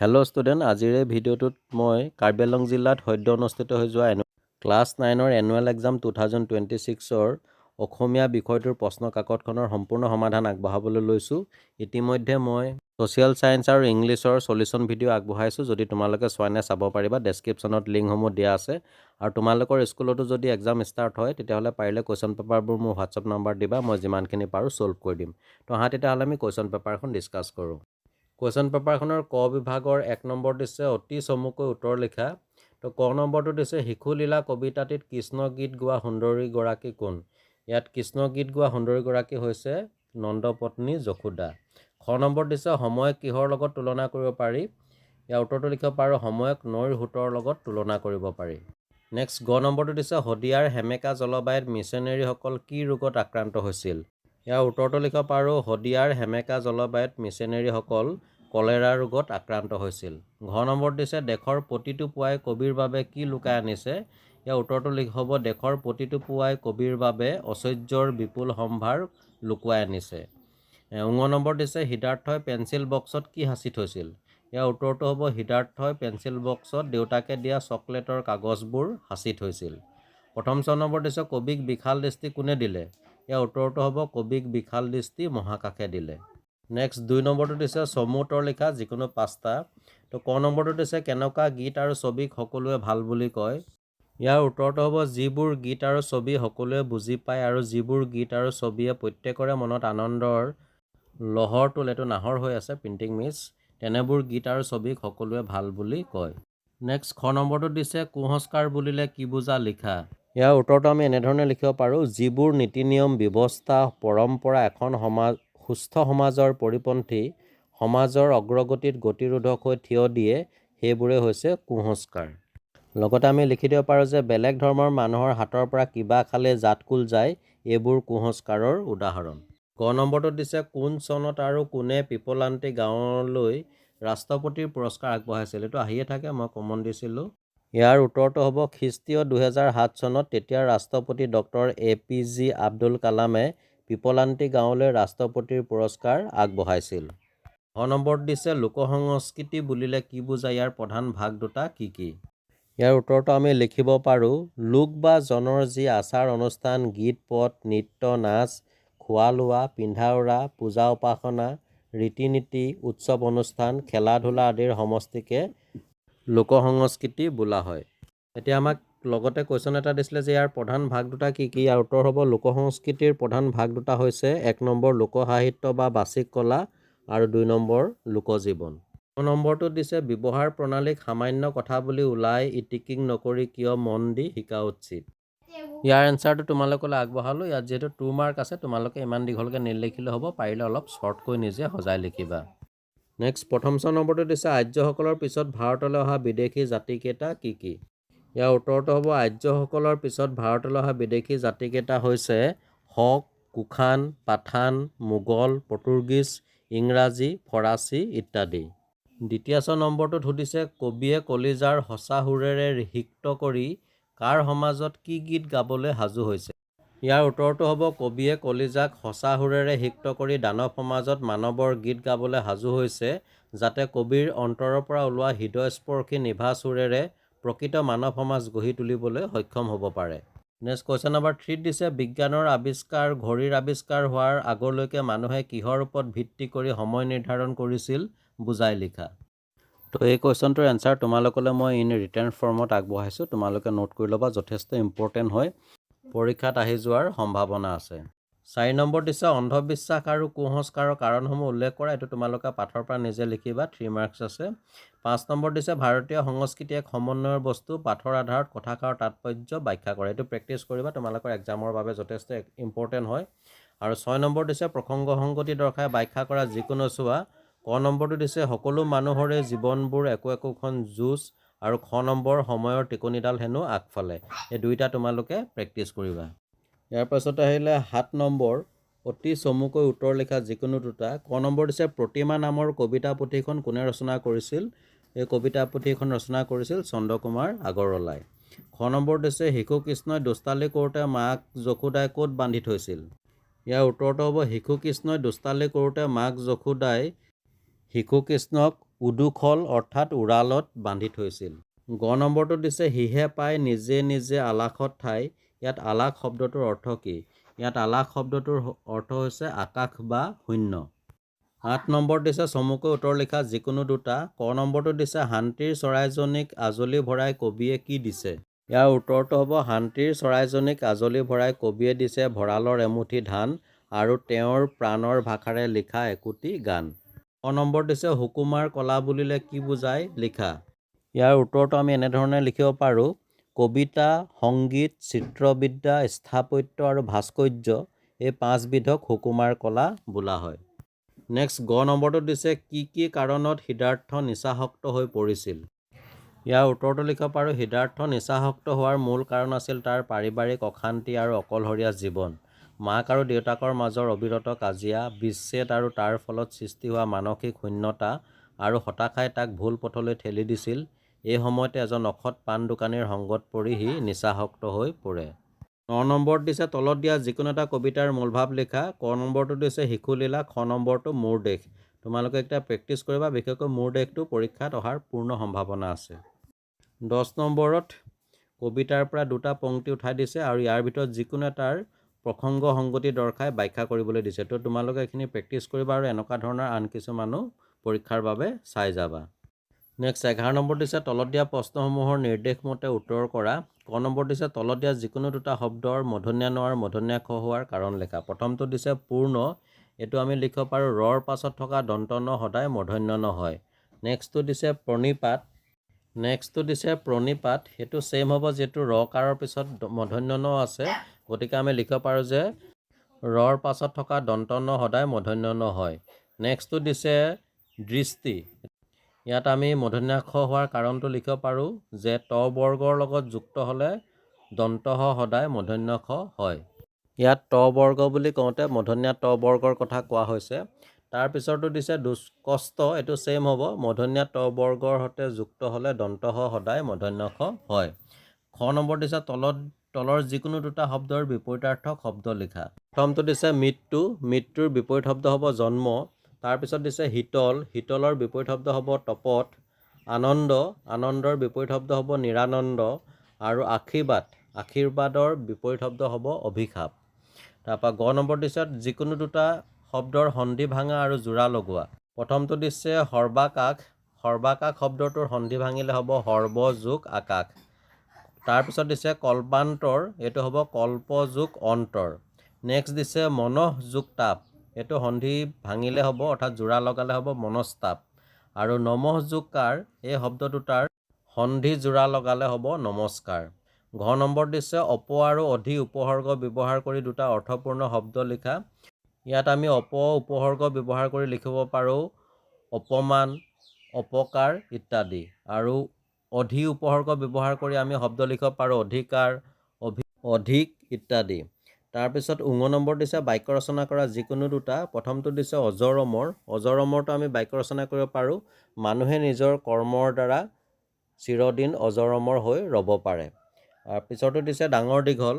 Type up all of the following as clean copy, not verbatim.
Hello' student, আজিৰ এই ভিডিঅ'টোত মই কাৰ্বি আংলং জিলাত সদ্য অনুষ্ঠিত হৈ যোৱা ক্লাছ 9ৰ এনুৱেল এক্সাম 2026ৰ অসমীয়া বিষয়টোৰ প্ৰশ্ন কাকতখনৰ সম্পূৰ্ণ সমাধান আগবঢ়াবলৈ লৈছোঁ। ইতিমধ্যে মই ছ'চিয়েল ছায়েন্স আৰু ইংলিছৰ সলিউশ্যন ভিডিঅ' আগবঢ়াইছোঁ। যদি তোমালোকে চোৱা নাই চাব পাৰিবা, ডেছক্ৰিপশ্যনত লিংকসমূহ দিয়া আছে। আৰু তোমালোকৰ স্কুলতো যদি এক্সাম ষ্টাৰ্ট হয় তেতিয়াহ'লে পাৰিলে কুৱেশ্যন পেপাৰবোৰ মোৰ হোৱাটছআপ নম্বৰ দিবা, মই যিমানখিনি পাৰোঁ ছল্ভ কৰি দিম। তো তেতিয়াহ'লে আমি কুৱেশ্যন পেপাৰখন ডিছকাছ কৰোঁ। কুৱেশ্যন পেপাৰখনৰ ক বিভাগৰ 1 নম্বৰ দিছে অতি চমুকৈ উত্তৰ লিখা। তো ক নম্বৰটো দিছে শিশুলীলা কবিতাটিত কৃষ্ণ গীত গোৱা সুন্দৰীগৰাকী কোন? ইয়াত কৃষ্ণ গীত গোৱা সুন্দৰীগৰাকী হৈছে নন্দপত্নী যশোদা। খ নম্বৰ দিছে সময়ক কিহৰ লগত তুলনা কৰিব পাৰি? ইয়াৰ উত্তৰটো লিখিব পাৰোঁ সময়ক নৈৰ সোঁতৰ লগত তুলনা কৰিব পাৰি। নেক্সট গ নম্বৰটো দিছে শদিয়াৰ সেমেকা জলবায়ুত মিছনেৰীসকল কি ৰোগত আক্ৰান্ত হৈছিল? ইয়াৰ উত্তৰটো লিখিব পাৰোঁ শদিয়াৰ সেমেকা জলবায়ুত মিছনেৰীসকল কলেৰা ৰোগত আক্ৰান্ত হৈছিল। ঘ নম্বৰ দিছে দেশৰ প্ৰতিটো পুৱাই কবিৰ বাবে কি লুকাই আনিছে? ইয়াৰ উত্তৰটো হ'ব দেশৰ প্ৰতিটো পুৱাই কবিৰ বাবে ঐশ্বৰ্যৰ বিপুল সম্ভাৰ লুকুৱাই আনিছে। ঙ নম্বৰ দিছে সিদ্ধাৰ্থই পেঞ্চিল বক্সত কি সাঁচি থৈছিল? ইয়াৰ উত্তৰটো হ'ব সিদ্ধাৰ্থই পেঞ্চিল বক্সত দেউতাকে দিয়া চকলেটৰ কাগজবোৰ সাঁচি থৈছিল। প্ৰথম ছ নম্বৰ দিছে কবিক বিশাল দৃষ্টি কোনে দিলে? ইয়াৰ উত্তৰটো হ'ব কবিক বিশাল দৃষ্টি মহাকাশে দিলে। নেক্সট 2 নম্বৰটো দিছে চমু উত্তৰ লিখা যিকোনো 5টা। তো ক নম্বৰটো দিছে কেনেকুৱা গীত আৰু ছবিক সকলোৱে ভাল বুলি কয়? ইয়াৰ উত্তৰটো হ'ব যিবোৰ গীত আৰু ছবি সকলোৱে বুজি পায় আৰু যিবোৰ গীত আৰু ছবিয়ে প্ৰত্যেকৰে মনত আনন্দৰ লহৰ তোলে, এইটো নাহৰ হৈ আছে প্ৰিণ্টিং মিছ, তেনেবোৰ গীত আৰু ছবিক সকলোৱে ভাল বুলি কয়। নেক্সট খ নম্বৰটো দিছে কুসংস্কাৰ বুলিলে কি বুজা লিখা? ইয়াৰ উত্তৰটো আমি এনেধৰণে লিখিব পাৰোঁ যিবোৰ নীতি নিয়ম ব্যৱস্থা পৰম্পৰা এখন সুস্থ সমাজৰ পৰিপন্থী সমাজৰ অগ্ৰগতিত গতিৰোধক হৈ থিয় দিয়ে সেইবোৰে হৈছে কুসংস্কাৰ। লগতে আমি লিখি দিব পাৰোঁ যে বেলেগ ধৰ্মৰ মানুহৰ হাতৰ পৰা কিবা খালে জাতকুল যায়, এইবোৰ কুসংস্কাৰৰ উদাহৰণ। গ নম্বৰটোত দিছে কোন চনত আৰু কোনে পিপলান্তি গাঁৱলৈ ৰাষ্ট্ৰপতিৰ পুৰস্কাৰ আগবঢ়াইছিল? এইটো আহিয়ে থাকে, মই কমন দিছিলোঁ। ইয়াৰ উত্তৰটো হ'ব খ্ৰীষ্টীয় 2007 চনত তেতিয়াৰ ৰাষ্ট্ৰপতি ডক্টৰ APJ আব্দুল কালামে পিপলান্তি গাঁৱলৈ ৰাষ্ট্ৰপতিৰ পুৰস্কাৰ আগবঢ়াইছিল। ঘ নম্বৰত দিছে লোকসংস্কৃতি বুলিলে কি বুজায়? ইয়াৰ প্ৰধান ভাগ দুটা কি কি? ইয়াৰ উত্তৰটো আমি লিখিব পাৰোঁ লোক বা জনৰ যি আচাৰ অনুষ্ঠান, গীত পদ, নৃত্য নাচ, খোৱা লোৱা, পিন্ধা উৰা, পূজা উপাসনা, ৰীতি নীতি, উৎসৱ অনুষ্ঠান, খেলা ধূলা আদিৰ সমষ্টিকে লোকসংস্কৃতি বোলা হয়। এতিয়া আমাক লগতে কুৱেশ্যন এটা দিছিলে যে ইয়াৰ প্ৰধান ভাগ দুটা কি কি? ইয়াৰ উত্তৰ হ'ব লোকসংস্কৃতিৰ প্ৰধান ভাগ দুটা হৈছে 1 নম্বৰ লোকসাহিত্য বা বাচিক কলা আৰু 2 নম্বৰ লোকজীৱন। 2 নম্বৰটোত দিছে ব্যৱহাৰ প্ৰণালীক সামান্য কথা বুলি ওলাই ইটিকিং নকৰি কিয় মন দি শিকা উচিত? ইয়াৰ এনচাৰটো তোমালোকলৈ আগবঢ়ালোঁ। ইয়াত যিহেতু 2 মাৰ্ক আছে তোমালোকে ইমান দীঘলকৈ নিলিখিলে হ'ব, পাৰিলে অলপ শ্বৰ্টকৈ নিজে সজাই লিখিবা। নেক্সট প্ৰথম ছ নম্বৰটো দিছে আৰ্যসকলৰ পিছত ভাৰতলৈ অহা বিদেশী জাতিকেইটা কি কি? ইয়াৰ উত্তৰটো হ'ব আৰ্যসকলৰ পিছত ভাৰতলৈ অহা বিদেশী জাতিকেইটা হৈছে শক, কুখান, পাঠান, মোগল, পৰ্তুগীজ, ইংৰাজী, ফৰাচী ইত্যাদি। দ্বিতীয় ছ নম্বৰটোত সুধিছে কবিয়ে কলিজাৰ সঁচা সুৰেৰে সিক্ত কৰি কাৰ সমাজত কি গীত গাবলৈ সাজু হৈছে? ইয়াৰ উত্তৰটো হ'ব কবিয়ে কলিজাক সঁচা সুৰেৰে সিক্ত কৰি দানৱ সমাজত মানৱৰ গীত গাবলৈ সাজু হৈছে যাতে কবিৰ অন্তৰৰ পৰা ওলোৱা হৃদয়স্পৰ্শী নিভাঁজ সুৰেৰে প্ৰকৃত মানৱ সমাজ গঢ়ি তুলিবলৈ সক্ষম হ'ব পাৰে। নেক্সট কুৱেশ্যন নম্বৰ 3 দিছে বিজ্ঞানৰ আৱিষ্কাৰ ঘড়ীৰ আৱিষ্কাৰ হোৱাৰ আগলৈকে মানুহে কিহৰ ওপৰত ভিত্তি কৰি সময় নিৰ্ধাৰণ কৰিছিল বুজাই লিখা। তো এই কুৱেশ্যনটোৰ এনচাৰ তোমালোকলৈ মই ইন ৰিটাৰ্ণ ফৰ্মত আগবঢ়াইছোঁ, তোমালোকে নোট কৰি ল'বা, যথেষ্ট ইম্পৰ্টেণ্ট হয়, পৰীক্ষাত আহি যোৱাৰ সম্ভাৱনা আছে। 4 নম্বৰ দিছে অন্ধবিশ্বাস আৰু কুসংস্কাৰৰ কাৰণসমূহ উল্লেখ কৰা, এইটো তোমালোকে পাঠৰ পৰা নিজে লিখিবা, 3 মাৰ্কছ আছে। 5 নম্বৰ দিছে ভাৰতীয় সংস্কৃতি এক সমন্বয়ৰ বস্তু, পাঠৰ আধাৰত কথাষাৰৰ তাৎপৰ্য ব্যাখ্যা কৰা, এইটো প্ৰেক্টিছ কৰিবা, তোমালোকৰ এক্সামৰ বাবে যথেষ্ট ইম্পৰ্টেণ্ট হয়। আৰু 6 নম্বৰ দিছে প্ৰসংগ সংগতি দৰ্শাই ব্যাখ্যা কৰা যিকোনো চোৱা। ক নম্বৰটো দিছে সকলো মানুহৰে জীৱনবোৰ একো একোখন যুঁজ আৰু খ নম্বৰ সময়ৰ টিকনিডাল হেনো আগফালে, এই দুইটা তোমালোকে প্ৰেক্টিছ কৰিবা। ইয়াৰ পাছত আহিলে 7 নম্বৰ অতি চমুকৈ উত্তৰ লিখা যিকোনো দুটা। ক নম্বৰ দিছে প্ৰতিমা নামৰ কবিতা পুথিখন কোনে ৰচনা কৰিছিল? এই কবিতা পুথিখন ৰচনা কৰিছিল চন্দ্ৰকুমাৰ আগৰৱালাই। খ নম্বৰ দিছে শিশু কৃষ্ণই দুষ্টালি কৰোঁতে মাক যশোদাই ক'ত বান্ধি থৈছিল? ইয়াৰ উত্তৰটো হ'ব শিশু কৃষ্ণই দুষ্টালি কৰোঁতে মাক যশোদাই শিশু কৃষ্ণক উদুখল অৰ্থাৎ উৰালত বান্ধি থৈছিল। গ নম্বৰটো দিছে সিহে পাই নিজে নিজে আলাসত ঠাই। ইয়াত আলাস শব্দটোৰ অৰ্থ কি? ইয়াত আলাস শব্দটোৰ অৰ্থ হৈছে আকাশ বা শূন্য। 8 নম্বৰ দিছে চমুকৈ উত্তৰ লিখা যিকোনো দুটা। ক নম্বৰটো দিছে শান্তিৰ চৰাইজনীক আজলি ভৰাই কবিয়ে কি দিছে? ইয়াৰ উত্তৰটো হ'ব শান্তিৰ চৰাইজনীক আজলি ভৰাই কবিয়ে দিছে ভঁৰালৰ এমুঠি ধান আৰু তেওঁৰ প্ৰাণৰ ভাষাৰে লিখা একোটি গান। ক নম্বৰ দিছে সুকুমাৰ কলা বুলিলে কি বুজায়? লিখা। ইয়াৰ উত্তৰটো আমি এনেধৰণে লিখিব পাৰোঁ, কবিতা, সংগীত, চিত্ৰবিদ্যা, স্থাপত্য আৰু ভাস্কৰ্য এই 5 বিধক সুকুমাৰ কলা বোলা হয়। নেক্সট গ নম্বৰটো দিছে কি কাৰণত সিদ্ধাৰ্থ নিচাসক্ত হৈ পৰিছিল? ইয়াৰ উত্তৰটো লিখিব পাৰোঁ, সিদ্ধাৰ্থ নিচাসক্ত হোৱাৰ মূল কাৰণ আছিল তাৰ পাৰিবাৰিক অশান্তি আৰু অকলশৰীয়া জীৱন। মাক আৰু দেউতাকৰ মাজৰ অবিৰত কাজিয়া, বিচ্ছেদ আৰু তাৰ ফলত সৃষ্টি হোৱা মানসিক শূন্যতা আৰু হতাশাই তাক ভুল পথলৈ ঠেলি দিছিল। এই সময়তে এজন অসৎ পাণ দোকানীৰ সংগত পৰি সি নিচাসক্ত হৈ পৰে। 9 নম্বৰত দিছে তলত দিয়া যিকোনো এটা কবিতাৰ মূলভাৱ লিখা। ক নম্বৰটো দিছে শিশুলীলা, খ নম্বৰটো মোৰ দেশ। তোমালোকে এতিয়া প্ৰেক্টিচ কৰিবা, বিশেষকৈ মোৰ দেশটো পৰীক্ষাত অহাৰ পূৰ্ণ সম্ভাৱনা আছে। 10 নম্বৰত কবিতাৰ পৰা দুটা পংক্তি উঠাই দিছে আৰু ইয়াৰ ভিতৰত যিকোনো এটাৰ প্ৰসংগ সংগতি দৰ্শাই ব্যাখ্যা কৰিবলৈ দিছে। তো তোমালোকে এইখিনি প্ৰেক্টিচ কৰিবা আৰু এনেকুৱা ধৰণৰ আন কিছুমানো পৰীক্ষাৰ বাবে চাই যাবা। নেক্সট 11 নম্বৰ দিছে তলত দিয়া প্ৰশ্নসমূহৰ নিৰ্দেশমতে উত্তৰ কৰা। ক নম্বৰ দিছে তলত দিয়া যিকোনো দুটা শব্দৰ মূৰ্ধন্য ণ আৰু মূৰ্ধন্য খ হোৱাৰ কাৰণ লেখা। প্ৰথমটো দিছে পূৰ্ণ, এইটো আমি লিখিব পাৰোঁ ৰৰ পাছত থকা দন্ত ন সদায় মূৰ্ধন্য ণ হয়। নেক্সটটো দিছে প্ৰণিপাত, সেইটো ছেইম হ'ব যিহেতু ৰকাৰৰ পিছত মূৰ্ধন্য ণ আছে, গতিকে আমি লিখিব পাৰোঁ যে ৰৰ পাছত থকা দন্ত ন সদায় মূৰ্ধন্য ণ হয়। নেক্সটটো দিছে দৃষ্টি, ইয়াত আমি মূৰ্ধন্য খ হোৱাৰ কাৰণটো লিখিব পাৰোঁ যে ত বৰ্গৰ লগত যুক্ত হ'লে দন্ত হ সদায় মূৰ্ধন্য খ হয়। ইয়াত ত বৰ্গ বুলি কওঁতে মূৰ্ধন্য ত বৰ্গৰ কথা কোৱা হৈছে। তাৰপিছৰটো দিছে দুষ্কষ্ট, এইটো ছেইম হ'ব, মূৰ্ধন্য ত বৰ্গৰ সৈতে যুক্ত হ'লে দন্ত হ সদায় মূৰ্ধন্য খ হয়। খ নম্বৰ দিছে তলৰ যিকোনো দুটা শব্দৰ বিপৰীতাৰ্থক শব্দ লিখা। প্ৰথমটো দিছে মৃত্যু, মৃত্যুৰ বিপৰীত শব্দ হ'ব জন্ম। তাৰপিছত দিছে শীতল, শীতলৰ বিপৰীত শব্দ হ'ব তপত। আনন্দ, আনন্দৰ বিপৰীত শব্দ হ'ব নিৰানন্দ। আৰু আশীৰ্বাদ, আশীৰ্বাদৰ বিপৰীত শব্দ হ'ব অভিশাপ। তাৰপৰা গ নম্বৰ দিছে যিকোনো দুটা শব্দৰ সন্ধি ভাঙা আৰু জোৰা লগোৱা। প্ৰথমটো দিছে সৰ্বাকাশ, সৰ্বাকাশ শব্দটোৰ সন্ধি ভাঙিলে হ'ব সৰ্ব যোগ আকাশ। তাৰপিছত দিছে কল্পান্তৰ, এইটো হ'ব কল্প যোগ অন্তৰ। নেক্সট দিছে মনঃ যোগ তাপ, এইটো সন্ধি ভাঙিলে হ'ব অৰ্থাৎ জোৰা লগালে হ'ব মনস্তাপ। আৰু নমঃ যোগ কাৰ, এই শব্দ দুটাৰ সন্ধি জোৰা লগালে হ'ব নমস্কাৰ। ঘ নম্বৰ দিছে অপ আৰু অধি উপসৰ্গ ব্যৱহাৰ কৰি দুটা অৰ্থপূৰ্ণ শব্দ লিখা। ইয়াত আমি অপ উপসৰ্গ ব্যৱহাৰ কৰি লিখিব পাৰোঁ অপমান, অপকাৰ ইত্যাদি। আৰু অধি উপসৰ্গ ব্যৱহাৰ কৰি আমি শব্দ লিখিব পাৰোঁ অধিকাৰ, অধিক ইত্যাদি। তাৰপিছত ঙ নম্বৰ দিছে বাক্য ৰচনা কৰা যিকোনো দুটা। প্ৰথমটো দিছে অজৰ-অমৰ, অজৰ-অমৰটো আমি বাক্য ৰচনা কৰিব পাৰোঁ মানুহে নিজৰ কৰ্মৰ দ্বাৰা চিৰদিন অজৰ-অমৰ হৈ ৰ'ব পাৰে। তাৰপিছতো দিছে ডাঙৰ-দীঘল,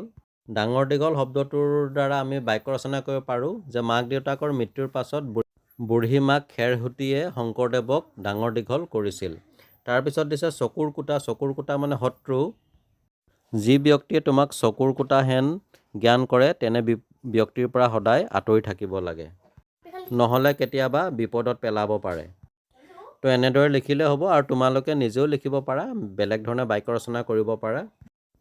ডাঙৰ-দীঘল শব্দটোৰ দ্বাৰা আমি বাক্য ৰচনা কৰিব পাৰোঁ যে মাক দেউতাকৰ মৃত্যুৰ পাছত বুঢ়ী মাক খেৰসুঁতীয়ে শংকৰদেৱক ডাঙৰ-দীঘল কৰিছিল। তাৰপিছত দিছে চকুৰ কুটা, চকুৰ কুটা মানে শত্ৰু। যি ব্যক্তিয়ে তোমাক চকুৰ কুটা হেন জ্ঞান কৰে তেনে ব্যক্তিৰ পৰা সদায় আঁতৰি থাকিব লাগে, নহ'লে কেতিয়াবা বিপদত পেলাব পাৰে। তো এনেদৰে লিখিলে হ'ব আৰু তোমালোকে নিজেও লিখিব পাৰা, বেলেগ ধৰণে বাক্য ৰচনা কৰিব পাৰা।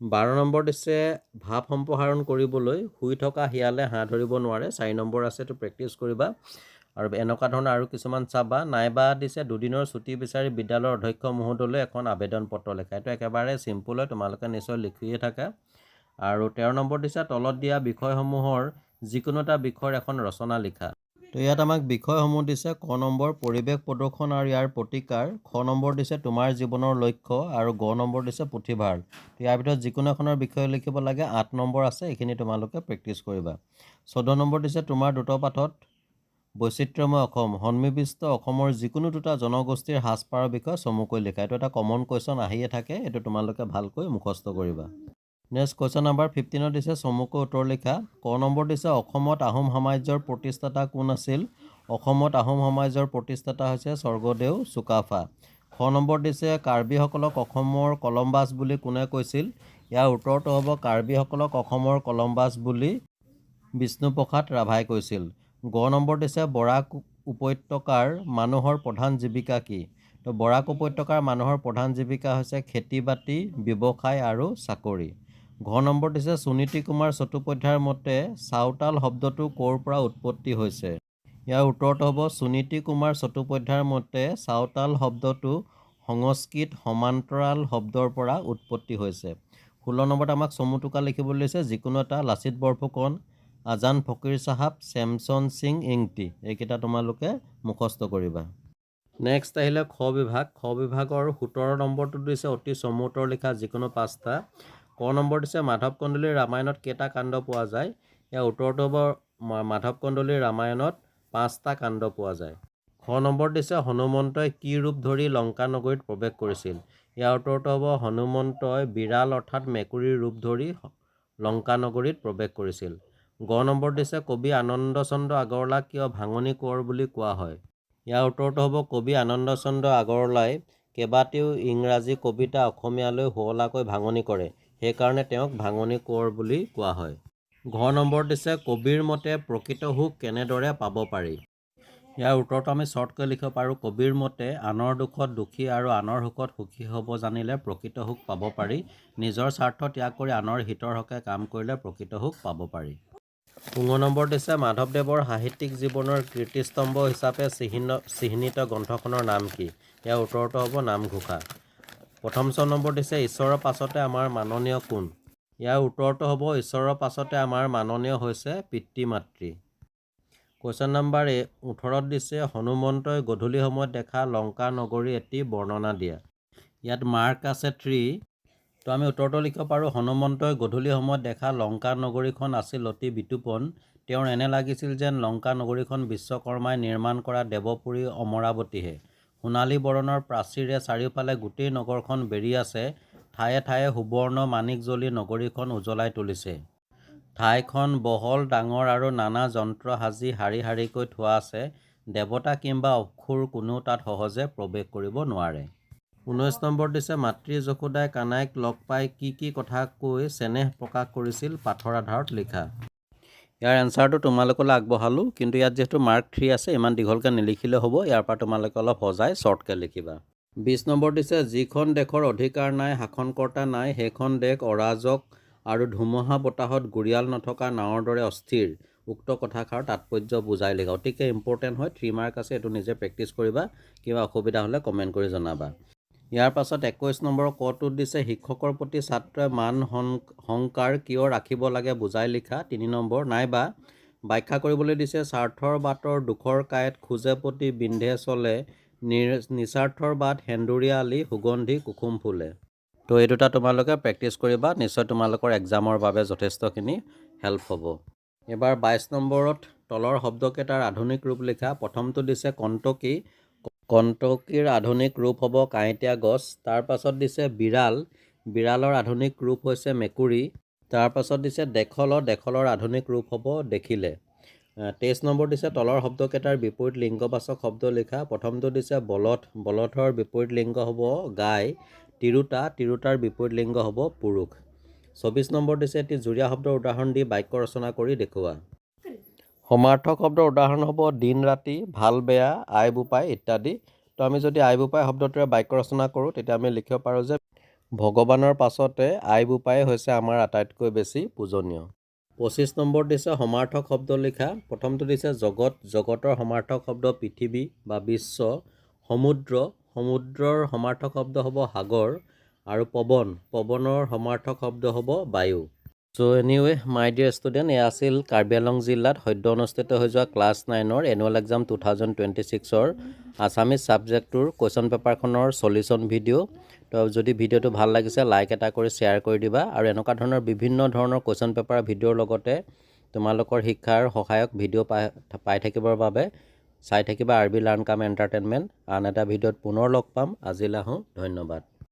12 নম্বৰ দিছে ভাৱ সম্প্ৰসাৰণ কৰিবলৈ শুই থকা শিয়ালে হাঁহ ধৰিব নোৱাৰে। 4 নম্বৰ আছে, এইটো প্ৰেক্টিচ কৰিবা আৰু এনেকুৱা ধৰণৰ আৰু কিছুমান চাবা। নাইবা দিছে দুদিনৰ ছুটি বিচাৰি বিদ্যালয়ৰ অধ্যক্ষ মহোদয়লৈ এখন আবেদন পত্ৰ লেখা। এইটো একেবাৰে চিম্পুল হয়, তোমালোকে নিশ্চয় লিখিয়ে থাকা। আৰু 13 নম্বৰ দিছে তলত দিয়া বিষয়সমূহৰ যিকোনো এটা বিষয়ৰ এখন ৰচনা লিখা। তো ইয়াত আমাক বিষয়সমূহ দিছে ক নম্বৰ পৰিৱেশ প্ৰদূষণ আৰু ইয়াৰ প্ৰতিকাৰ, খ নম্বৰ দিছে তোমাৰ জীৱনৰ লক্ষ্য আৰু গ নম্বৰ দিছে পুথিভঁৰাল। ইয়াৰ ভিতৰত যিকোনো এখনৰ বিষয়ে লিখিব লাগে। 8 নম্বৰ আছে, এইখিনি তোমালোকে প্ৰেক্টিচ কৰিবা। 14 নম্বৰ দিছে তোমাৰ দ্ৰুতপাঠত বৈচিত্ৰ্যময় অসম, সন্নিৱিষ্ট অসমৰ যিকোনো দুটা জনগোষ্ঠীৰ সাজপাৰৰ বিষয়ে চমুকৈ লিখা। এইটো এটা কমন কুৱেশ্যন আহিয়ে থাকে, এইটো তোমালোকে ভালকৈ মুখস্থ কৰিবা। নেক্সট কুৱেশ্যন নম্বৰ 15 দিছে চমুকৈ উত্তৰ লিখা। ক নম্বৰ দিছে অসমত আহোম সাম্ৰাজ্যৰ প্ৰতিষ্ঠাতা কোন আছিল? অসমত আহোম সমাজৰ প্ৰতিষ্ঠাতা হৈছে স্বৰ্গদেউ চুকাফা। খ নম্বৰ দিছে কাৰ্বিসকলক অসমৰ কলম্বাছ বুলি কোনে কৈছিল? ইয়াৰ উত্তৰটো হ'ব কাৰ্বিসকলক অসমৰ কলম্বাছ বুলি বিষ্ণুপ্ৰসাদ ৰাভাই কৈছিল। গ নম্বৰ দিছে বৰাক উপত্যকাৰ মানুহৰ প্ৰধান জীৱিকা কি? তো বৰাক উপত্যকাৰ মানুহৰ প্ৰধান জীৱিকা হৈছে খেতি বাতি, ব্যৱসায় আৰু চাকৰি। ঘ নম্বৰ দিছে সুনীতি কুমাৰ চট্টোপাধ্যায়ৰ মতে চাওতাল শব্দটো ক'ৰ পৰা উৎপত্তি হৈছে? ইয়াৰ উত্তৰটো হ'ব সুনীতি কুমাৰ চট্টোপাধ্যায়ৰ মতে চাওতাল শব্দটো সংস্কৃত সমান্তৰাল শব্দৰ পৰা উৎপত্তি হৈছে। 16 নম্বৰত আমাক চমুটোকা লিখিবলৈ দিছে যিকোনো এটা লাচিত বৰফুকন, আজান ফকীৰ চাহাব, চেমছন সিং ইংতি এইকেইটা তোমালোকে মুখস্থ কৰিবা। নেক্সট আহিলে খ বিভাগ। খ বিভাগৰ 17 নম্বৰটো দিছে অতি চমু উত্তৰ লিখা যিকোনো 5টা। ক নম্বৰ দিছে মাধৱ কন্দলীৰ ৰামায়ণত কেইটা কাণ্ড পোৱা যায়? ইয়াৰ উত্তৰটো হ'ব মাধৱ কন্দলীৰ ৰামায়ণত 5টা কাণ্ড পোৱা যায়। খ নম্বৰ দিছে হনুমন্তই কি ৰূপ ধৰি লংকা নগৰীত প্ৰৱেশ কৰিছিল? ইয়াৰ উত্তৰটো হ'ব হনুমন্তই বিৰাল অৰ্থাৎ মেকুৰীৰ ৰূপ ধৰি লংকা নগৰীত প্ৰৱেশ কৰিছিল। গ নম্বৰ দিছে কবি আনন্দ চন্দ্ৰ আগৰৱালাক কিয় ভাঙনি কোঁৱৰ বুলি কোৱা হয়? ইয়াৰ উত্তৰটো হ'ব কবি আনন্দ চন্দ্ৰ আগৰৱালাই কেইবাটাও ইংৰাজী কবিতা অসমীয়ালৈ শুৱলাকৈ ভাঙনি কৰে, সেইকাৰণে তেওঁক ভাঙনি কোঁৱৰ বুলি কোৱা হয়। ঘ নম্বৰ দিছে কবিৰ মতে প্ৰকৃত সুখ কেনেদৰে পাব পাৰি? ইয়াৰ উত্তৰটো আমি শ্বৰ্টকৈ লিখিব পাৰোঁ। কবিৰ মতে আনৰ দুখত দুখী আৰু আনৰ সুখত সুখী হ'ব জানিলে প্ৰকৃত সুখ পাব পাৰি। নিজৰ স্বাৰ্থ ত্যাগ কৰি আনৰ হিতৰ হকে কাম কৰিলে প্ৰকৃত সুখ পাব পাৰি। 15 নম্বৰ দিছে মাধৱদেৱৰ সাহিত্যিক জীৱনৰ কীৰ্তিস্তম্ভ হিচাপে চিহ্নিত গ্ৰন্থখনৰ নাম কি? ইয়াৰ উত্তৰটো হ'ব নামঘোষা। 1 নম্বৰ দিছে ঈশ্বৰৰ পাছতে আমাৰ মাননীয় কোন? ইয়াৰ উত্তৰটো হ'ব ঈশ্বৰৰ পাছতে আমাৰ মাননীয় হৈছে পিতৃ মাতৃ। কুৱেশ্যন নম্বৰ 18 দিছে হনুমন্তই গধূলি সময়ত দেখা লংকা নগৰী এটি বৰ্ণনা দিয়া। ইয়াত মাৰ্ক আছে 3। তো আমি উত্তৰটো লিখিব পাৰোঁ হনুমন্তই গধূলি সময়ত দেখা লংকা নগৰীখন আছিল অতি বিতোপন। তেওঁৰ এনে লাগিছিল যেন লংকা নগৰীখন বিশ্বকৰ্মাই নিৰ্মাণ কৰা দেৱপুৰী অমৰাৱতীহে। সোণালী বৰণৰ প্ৰাচীৰে চাৰিওফালে গোটেই নগৰখন বেৰি আছে। ঠায়ে ঠায়ে সুবৰ্ণ মাণিক জ্বলি নগৰীখন উজ্বলাই তুলিছে। ঠাইখন বহল ডাঙৰ আৰু নানা যন্ত্ৰ সাজি শাৰী শাৰীকৈ থোৱা আছে। দেৱতা কিম্বা অসুৰ কোনেও তাত সহজে প্ৰৱেশ কৰিব নোৱাৰে। 19 নম্বৰ দিছে মাতৃ যশোদাই কানাইক লগ পাই কি কথা কৈ চেনেহ প্ৰকাশ কৰিছিল? পাঠৰ আধাৰত লিখা। ইয়াৰ এনচাৰটো তোমালোকলৈ আগবঢ়ালোঁ, কিন্তু ইয়াত যিহেতু মাৰ্ক 3 আছে ইমান দীঘলকৈ নিলিখিলে হ'ব। ইয়াৰ পৰা তোমালোকে অলপ সজাই শ্বৰ্টকৈ লিখিবা। 20 নম্বৰ দিছে যিখন দেশৰ অধিকাৰ নাই শাসনকৰ্তা নাই সেইখন দেশ অৰাজক আৰু ধুমুহা বতাহত গুৰিয়াল নথকা নাৱৰ দৰে অস্থিৰ। উক্ত কথাষাৰ তাৎপৰ্য বুজাই লিখা। অতিকে ইম্পৰ্টেণ্ট হয়, 3 মাৰ্ক আছে, এইটো নিজে প্ৰেক্টিছ কৰিবা। কিবা অসুবিধা হ'লে কমেণ্ট কৰি জনাবা। ইয়াৰ পাছত 21 নম্বৰৰ কটোত দিছে শিক্ষকৰ প্ৰতি ছাত্ৰই মান সংস্কাৰ কিয় ৰাখিব লাগে বুজাই লিখা। 3 নম্বৰ নাইবা ব্যাখ্যা কৰিবলৈ দিছে স্বাৰ্থৰ বাটৰ দুখৰ কাঁইট খোজে প্ৰতি বিন্ধে চলে নিস্বাৰ্থৰ বাট সেন্দুৰীয়া আলি সুগন্ধি কুসুম ফুলে। তো এই দুটা তোমালোকে প্ৰেক্টিছ কৰিবা, নিশ্চয় তোমালোকৰ এক্সামৰ বাবে যথেষ্টখিনি হেল্প হ'ব। এবাৰ 22 নম্বৰত তলৰ শব্দকেইটাৰ আধুনিক ৰূপ লিখা। প্ৰথমটো দিছে কণ্টকী। কণ্টকীৰ আধুনিক ৰূপ হ'ব কাঁইটীয়া গছ। তাৰ পাছত দিছে বিৰাল। বিৰালৰ আধুনিক ৰূপ হৈছে মেকুৰী। তাৰ পাছত দিছে দেখল। দেখলৰ আধুনিক ৰূপ হ'ব দেখিলে। 23 নম্বৰ দিছে তলৰ শব্দকেইটাৰ বিপৰীত লিংগবাচক শব্দ লিখা। প্ৰথমটো দিছে বলধ। বলধৰ বিপৰীত লিংগ হ'ব গাই। তিৰোতা। তিৰোতাৰ বিপৰীত লিংগ হ'ব পুৰুষ। 24 নম্বৰ দিছে এটি জুৰীয়া শব্দৰ উদাহৰণ দি বাক্য ৰচনা কৰি দেখুওৱা। সমাৰ্থক শব্দৰ উদাহৰণ হ'ব দিন ৰাতি, ভাল বেয়া, আই বোপাই ইত্যাদি। তো আমি যদি আই বোপাই শব্দটোৰে বাক্য ৰচনা কৰোঁ তেতিয়া আমি লিখিব পাৰোঁ যে ভগৱানৰ পাছতে আই বোপাই হৈছে আমাৰ আটাইতকৈ বেছি পূজনীয়। 25 নম্বৰ দিছে সমাৰ্থক শব্দ লিখা। প্ৰথমটো দিছে জগত। জগতৰ সমাৰ্থক শব্দ পৃথিৱী বা বিশ্ব। সমুদ্ৰ। সমুদ্ৰৰ সমাৰ্থক শব্দ হ'ব সাগৰ। আৰু পৱন। পৱনৰ সমাৰ্থক শব্দ হ'ব বায়ু। চ' এনিৱে মাই ডিয়াৰ ষ্টুডেণ্ট, এয়া আছিল কাৰ্বি আংলং জিলাত সদ্য অনুষ্ঠিত হৈ যোৱা ক্লাছ 9ৰ এনুৱেল এক্সাম 2026ৰ আছামিজ ছাবজেক্টটোৰ কুৱেশ্যন পেপাৰখনৰ চলিউশ্যন ভিডিঅ'। তো যদি ভিডিঅ'টো ভাল লাগিছে লাইক এটা কৰি শ্বেয়াৰ কৰি দিবা, আৰু এনেকুৱা ধৰণৰ বিভিন্ন ধৰণৰ কুৱেশ্যন পেপাৰ ভিডিঅ'ৰ লগতে তোমালোকৰ শিক্ষাৰ সহায়ক ভিডিঅ' পাই থাকিবৰ বাবে চাই থাকিবা RB লাৰ্ণ কাম এণ্টাৰটেইনমেণ্ট। আন এটা ভিডিঅ'ত পুনৰ লগ পাম। আজিলৈ আহোঁ, ধন্যবাদ।